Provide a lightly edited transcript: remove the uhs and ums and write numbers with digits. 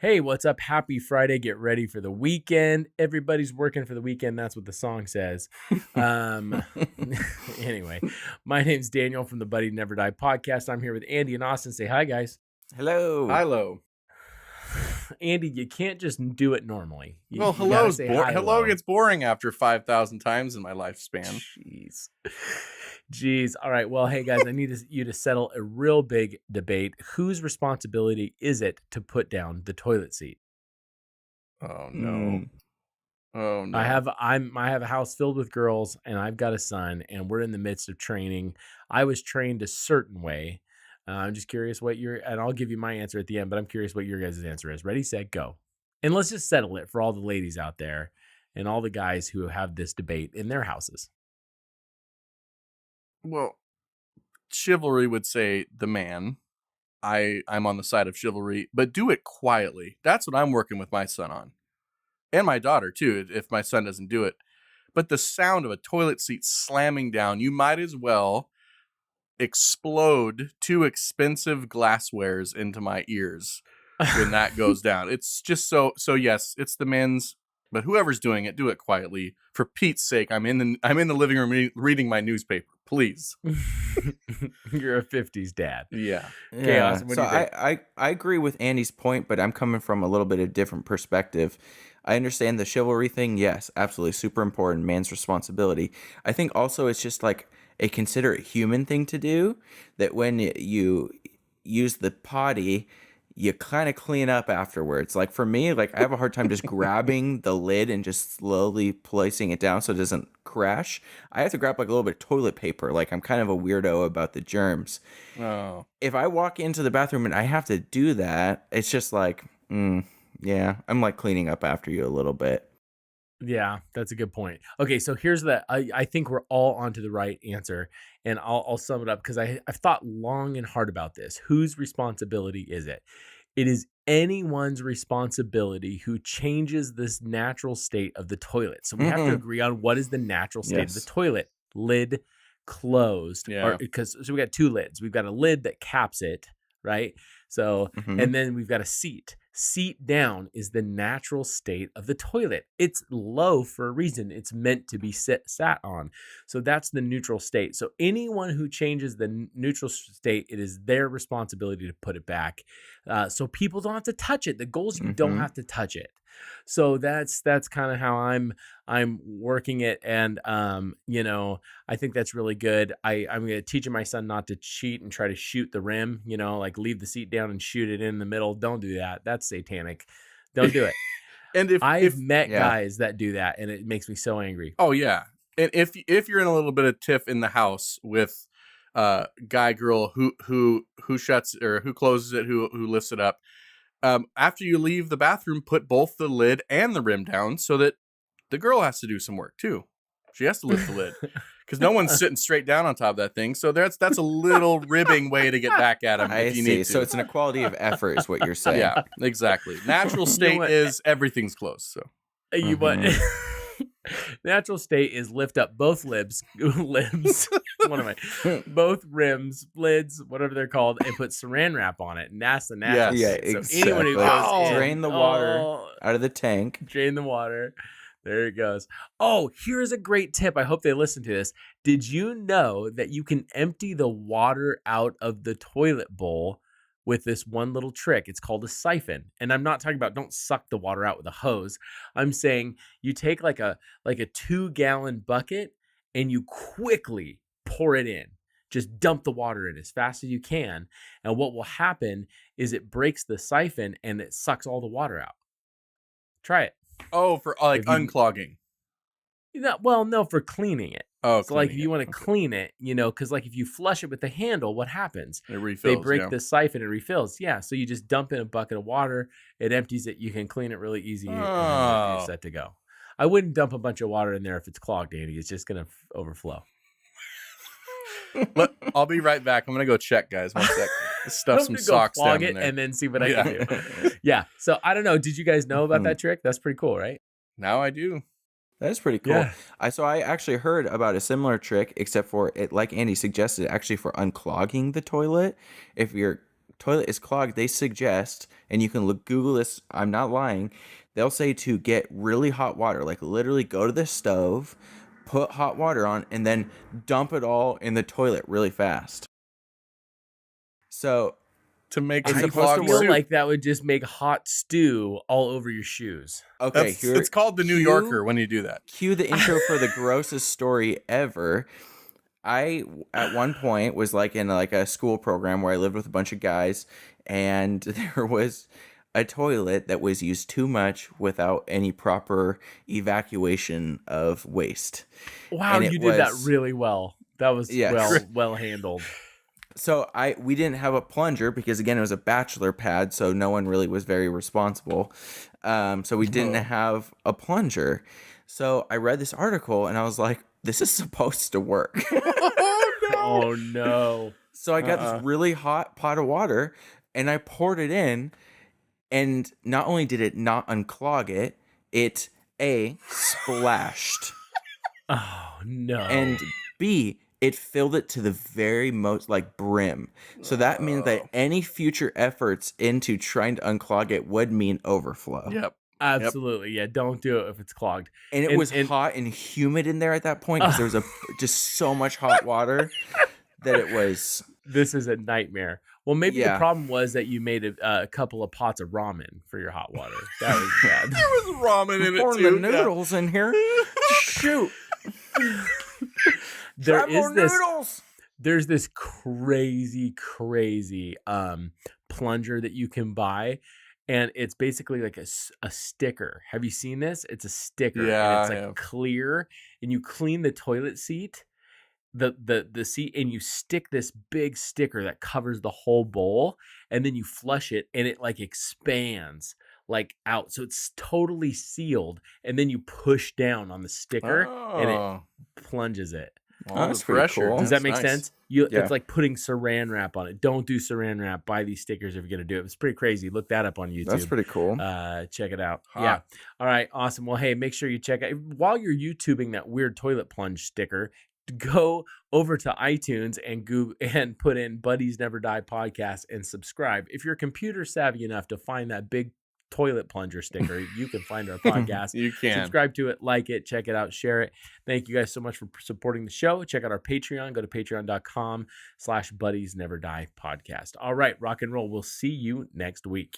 Hey, what's up? Happy Friday. Get ready for the weekend. Everybody's working for the weekend. That's what the song says. Um, anyway, my name's Daniel from the Buddy Never Die podcast. I'm here with Andy and Austin. Say hi, guys. Hello. Hello. Andy, you can't just do it normally. Well, you gotta hello's say hello gets boring after 5,000 times in my lifespan. Jeez. All right. Well, hey, guys, I need you to settle a real big debate. Whose responsibility is it to put down the toilet seat? Oh, no. Oh, no. I have a house filled with girls, and I've got a son, and we're in the midst of training. I was trained a certain way. I'm just curious and I'll give you my answer at the end, but I'm curious what your guys' answer is. Ready, set, go. And let's just settle it for all the ladies out there and all the guys who have this debate in their houses. Well, chivalry would say the man. I'm on the side of chivalry, but do it quietly. That's what I'm working with my son on. And my daughter, too, if my son doesn't do it. But the sound of a toilet seat slamming down, you might as well explode 2 expensive glasswares into my ears when that goes down. It's just so yes, it's the men's, but whoever's doing it, do it quietly. For Pete's sake, I'm in the living room reading my newspaper. Please. You're a 50s dad. Yeah. Okay, Austin, what do you think? I agree with Andy's point, but I'm coming from a little bit of different perspective. I understand the chivalry thing. Yes, absolutely. Super important. Man's responsibility. I think also it's just like a considerate human thing to do, that when you use the potty, you kind of clean up afterwards. Like for me, like I have a hard time just grabbing the lid and just slowly placing it down so it doesn't crash. I have to grab like a little bit of toilet paper. Like I'm kind of a weirdo about the germs. Oh. If I walk into the bathroom and I have to do that, it's just like, yeah, I'm like cleaning up after you a little bit. Yeah, that's a good point. Okay, so here's I think we're all onto the right answer, and I'll sum it up because I've thought long and hard about this. Whose responsibility is it? It is anyone's responsibility who changes this natural state of the toilet. So we have to agree on what is the natural state of the toilet. Lid closed. Yeah. So we got 2 lids. We've got a lid that caps it, right? So, and then we've got a seat. Seat down is the natural state of the toilet. It's low for a reason. It's meant to be sat on. So that's the neutral state. So anyone who changes the neutral state, it is their responsibility to put it back. So people don't have to touch it. The goal is you don't have to touch it. So that's kind of how I'm working it. And, I think that's really good. I'm going to teach my son not to cheat and try to shoot the rim, like leave the seat down and shoot it in the middle. Don't do that. That's satanic. Don't do it. And I've met guys that do that, and it makes me so angry. Oh yeah. And if you're in a little bit of tiff in the house with guy girl who shuts or who closes it, who lifts it up, after you leave the bathroom, put both the lid and the rim down so that the girl has to do some work too. She has to lift the lid because no one's sitting straight down on top of that thing. So that's a little ribbing way to get back at him if you need to. So it's an equality of effort is what you're saying. Yeah, exactly. Natural state is everything's close. So Natural state is lift up both limbs. Both rims, lids, whatever they're called, and put saran wrap on it. And that's the natural state. So exactly. anyone who goes drain the water out of the tank. Drain the water. There it goes. Oh, here's a great tip. I hope they listen to this. Did you know that you can empty the water out of the toilet bowl with this one little trick? It's called a siphon. And I'm not talking about don't suck the water out with a hose. I'm saying you take like a 2-gallon bucket and you quickly pour it in. Just dump the water in as fast as you can. And what will happen is it breaks the siphon and it sucks all the water out. Try it. Oh, for unclogging. No, for cleaning it. Oh, so like if you want to clean it, because like if you flush it with the handle, what happens? It refills. They break the siphon and refills. Yeah, so you just dump in a bucket of water, it empties it, you can clean it really easy, and then you're set to go. I wouldn't dump a bunch of water in there if it's clogged, Andy. It's just gonna overflow. I'll be right back. I'm gonna go check, guys. 1 sec. Stuff some socks down in there, and then see what I can do. Yeah. So I don't know. Did you guys know about that trick? That's pretty cool, right? Now I do. That is pretty cool. Yeah. I actually heard about a similar trick, except for it, like Andy suggested, actually for unclogging the toilet. If you're toilet is clogged, they suggest, and you can Google this, I'm not lying, they'll say to get really hot water, like literally go to the stove, put hot water on, and then dump it all in the toilet really fast. So To make It's I some supposed to clogged feel work. soup. like that would just make hot stew all over your shoes. okay, It's called the New cue- Yorker when you do that. Cue the intro for the grossest story ever. I at one point was like in like a school program where I lived with a bunch of guys, and there was a toilet that was used too much without any proper evacuation of waste. Wow, And it you did that was- really well. That was Yes. well handled. So we didn't have a plunger because again it was a bachelor pad, so no one really was very responsible. So we didn't have a plunger. So I read this article and I was like, this is supposed to work. Oh no. So I got this really hot pot of water and I poured it in, and not only did it not unclog it, it A, splashed, Oh no. and B, it filled it to the very most like brim. So that means that any future efforts into trying to unclog it would mean overflow. Yep. Absolutely. Yeah, don't do it if it's clogged. And it was hot and humid in there at that point because there was just so much hot water that it was. This is a nightmare. Well, maybe the Yeah. problem was that you made a couple of pots of ramen for your hot water. That was bad. There was ramen in it Pouring too. the noodles in here. Shoot. There Try more is this. noodles. There's this crazy plunger that you can buy, and it's basically like a sticker. Have you seen this? It's a sticker. Yeah, and it's I like have. clear, and you clean the toilet seat, the seat, and you stick this big sticker that covers the whole bowl, and then you flush it, and it like expands like out, so it's totally sealed, and then you push down on the sticker, and Oh, it plunges it. all that's the pretty pressure. cool. Does That's that make nice. sense? Yeah. It's like putting saran wrap on it. Don't do saran wrap. Buy these stickers if you're gonna do it. It's pretty crazy. Look that up on YouTube. That's pretty cool. Check it out. Hot. Yeah. All right. Awesome. Well, hey, make sure you check out while you're YouTubing that weird toilet plunge sticker. Go over to iTunes and Google and put in Buddies Never Die podcast and subscribe. If you're computer savvy enough to find that big toilet plunger sticker, you can find our podcast. You can. Subscribe to it, like it, check it out, share it. Thank you guys so much for supporting the show. Check out our Patreon. Go to patreon.com/Buddies Never Die podcast. All right, rock and roll. We'll see you next week.